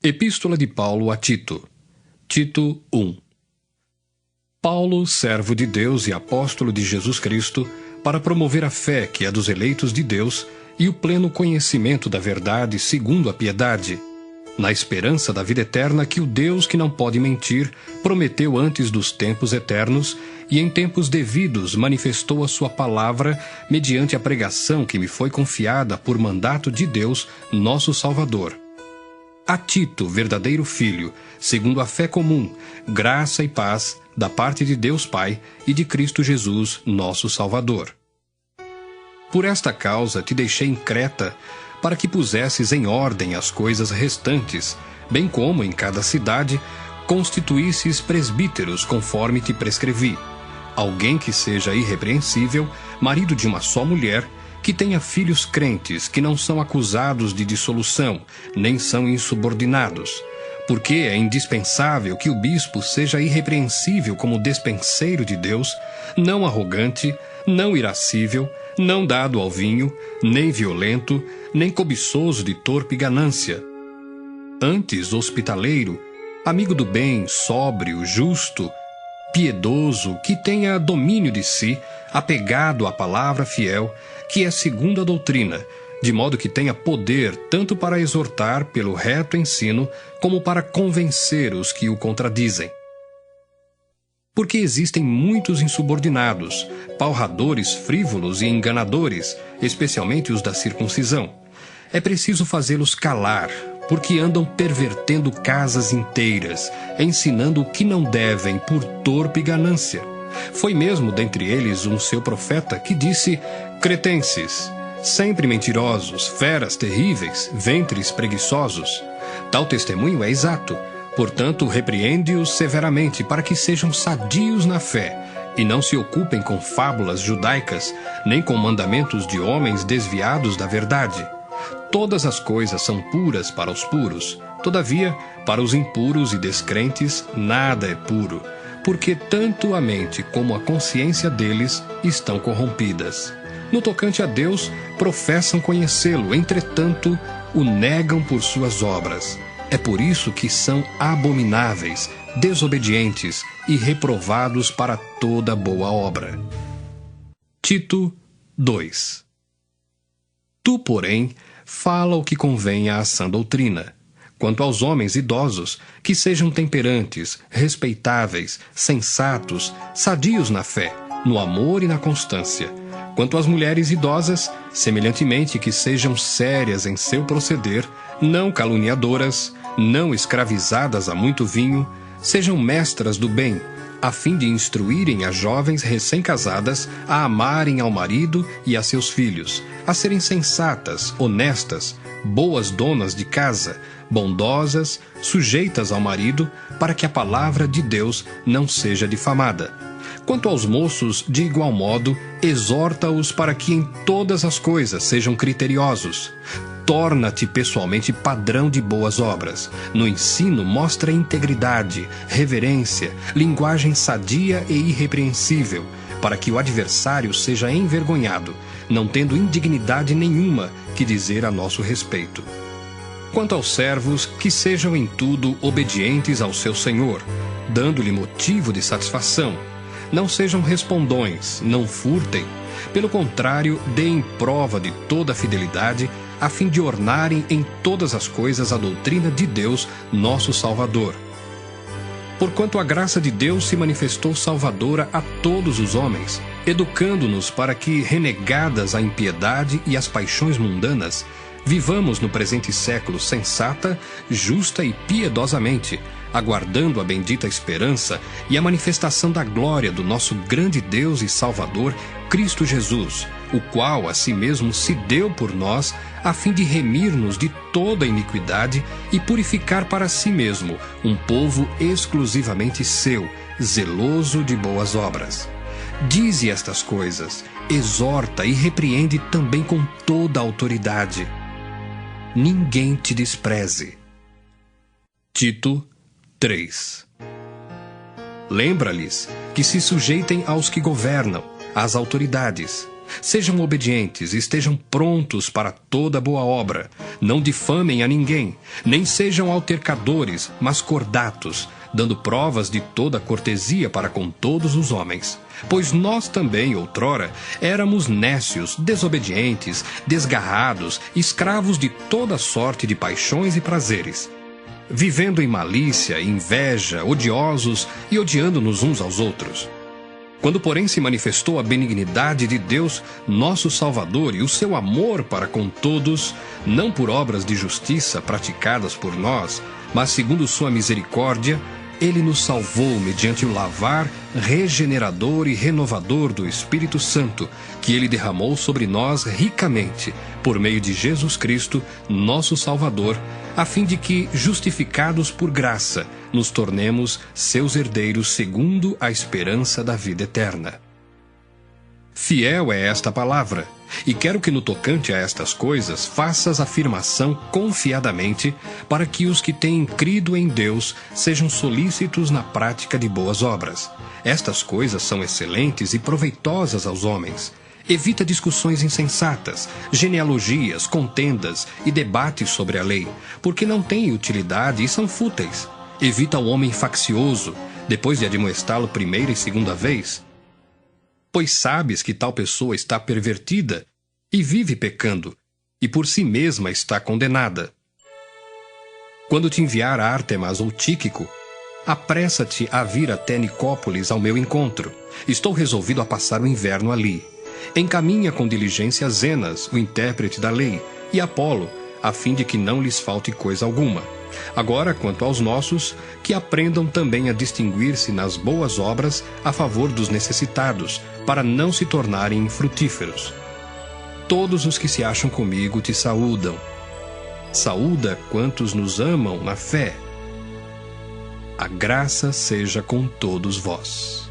Epístola de Paulo a Tito. Tito 1. Paulo, servo de Deus e apóstolo de Jesus Cristo, para promover a fé que é dos eleitos de Deus e o pleno conhecimento da verdade segundo a piedade, na esperança da vida eterna que o Deus que não pode mentir prometeu antes dos tempos eternos e em tempos devidos manifestou a sua palavra mediante a pregação que me foi confiada por mandato de Deus, nosso Salvador. A Tito, verdadeiro filho, segundo a fé comum, graça e paz da parte de Deus Pai e de Cristo Jesus, nosso Salvador. Por esta causa te deixei em Creta, para que pusesses em ordem as coisas restantes, bem como em cada cidade constituísses presbíteros conforme te prescrevi, alguém que seja irrepreensível, marido de uma só mulher, que tenha filhos crentes, que não são acusados de dissolução, nem são insubordinados, porque é indispensável que o bispo seja irrepreensível como despenseiro de Deus, não arrogante, não irascível, não dado ao vinho, nem violento, nem cobiçoso de torpe ganância. Antes hospitaleiro, amigo do bem, sóbrio, justo, piedoso, que tenha domínio de si, apegado à palavra fiel, que é segundo a doutrina, de modo que tenha poder tanto para exortar pelo reto ensino, como para convencer os que o contradizem. Porque existem muitos insubordinados, palradores frívolos e enganadores, especialmente os da circuncisão. É preciso fazê-los calar, porque andam pervertendo casas inteiras, ensinando o que não devem por torpe ganância. Foi mesmo dentre eles um seu profeta que disse: cretenses, sempre mentirosos, feras terríveis, ventres preguiçosos. Tal testemunho é exato. Portanto, repreende-os severamente para que sejam sadios na fé e não se ocupem com fábulas judaicas, nem com mandamentos de homens desviados da verdade. Todas as coisas são puras para os puros, todavia, para os impuros e descrentes, nada é puro, porque tanto a mente como a consciência deles estão corrompidas. No tocante a Deus, professam conhecê-lo, entretanto, o negam por suas obras. É por isso que são abomináveis, desobedientes e reprovados para toda boa obra. Tito 2. Tu, porém, fala o que convém à sã doutrina. Quanto aos homens idosos, que sejam temperantes, respeitáveis, sensatos, sadios na fé, no amor e na constância. Quanto às mulheres idosas, semelhantemente que sejam sérias em seu proceder, não caluniadoras, não escravizadas a muito vinho, sejam mestras do bem, a fim de instruírem as jovens recém-casadas a amarem ao marido e a seus filhos, a serem sensatas, honestas, boas donas de casa, bondosas, sujeitas ao marido, para que a palavra de Deus não seja difamada. Quanto aos moços, de igual modo, exorta-os para que em todas as coisas sejam criteriosos. Torna-te pessoalmente padrão de boas obras. No ensino, mostra integridade, reverência, linguagem sadia e irrepreensível, para que o adversário seja envergonhado, não tendo indignidade nenhuma que dizer a nosso respeito. Quanto aos servos, que sejam em tudo obedientes ao seu senhor, dando-lhe motivo de satisfação. Não sejam respondões, não furtem. Pelo contrário, deem prova de toda a fidelidade, a fim de ornarem em todas as coisas a doutrina de Deus, nosso Salvador. Porquanto a graça de Deus se manifestou salvadora a todos os homens, educando-nos para que, renegadas a impiedade e as paixões mundanas, vivamos no presente século sensata, justa e piedosamente, aguardando a bendita esperança e a manifestação da glória do nosso grande Deus e Salvador, Cristo Jesus, o qual a si mesmo se deu por nós, a fim de remir-nos de toda iniquidade e purificar para si mesmo um povo exclusivamente seu, zeloso de boas obras. Dize estas coisas, exorta e repreende também com toda a autoridade. Ninguém te despreze. Tito 3. Lembra-lhes que se sujeitem aos que governam, às autoridades, Sejam obedientes e estejam prontos para toda boa obra. Não difamem a ninguém, nem sejam altercadores, mas cordatos, dando provas de toda cortesia para com todos os homens. Pois nós também, outrora, éramos nécios, desobedientes, desgarrados, escravos de toda sorte de paixões e prazeres, vivendo em malícia, inveja, odiosos e odiando-nos uns aos outros. Quando, porém, se manifestou a benignidade de Deus, nosso Salvador, e o seu amor para com todos, não por obras de justiça praticadas por nós, mas segundo sua misericórdia, Ele nos salvou mediante o lavar regenerador e renovador do Espírito Santo, que Ele derramou sobre nós ricamente, por meio de Jesus Cristo, nosso Salvador, a fim de que, justificados por graça, nos tornemos seus herdeiros segundo a esperança da vida eterna. Fiel é esta palavra, e quero que no tocante a estas coisas faças afirmação confiadamente, para que os que têm crido em Deus sejam solícitos na prática de boas obras. Estas coisas são excelentes e proveitosas aos homens. Evita discussões insensatas, genealogias, contendas e debates sobre a lei, porque não têm utilidade e são fúteis. Evita o homem faccioso, depois de admoestá-lo primeira e segunda vez, pois sabes que tal pessoa está pervertida e vive pecando, e por si mesma está condenada. Quando te enviar Ártemas ou Tíquico, apressa-te a vir até Nicópolis ao meu encontro. Estou resolvido a passar o inverno ali. Encaminha com diligência Zenas, o intérprete da lei, e Apolo, a fim de que não lhes falte coisa alguma. Agora, quanto aos nossos, que aprendam também a distinguir-se nas boas obras a favor dos necessitados, para não se tornarem infrutíferos. Todos os que se acham comigo te saúdam. Saúda quantos nos amam na fé. A graça seja com todos vós.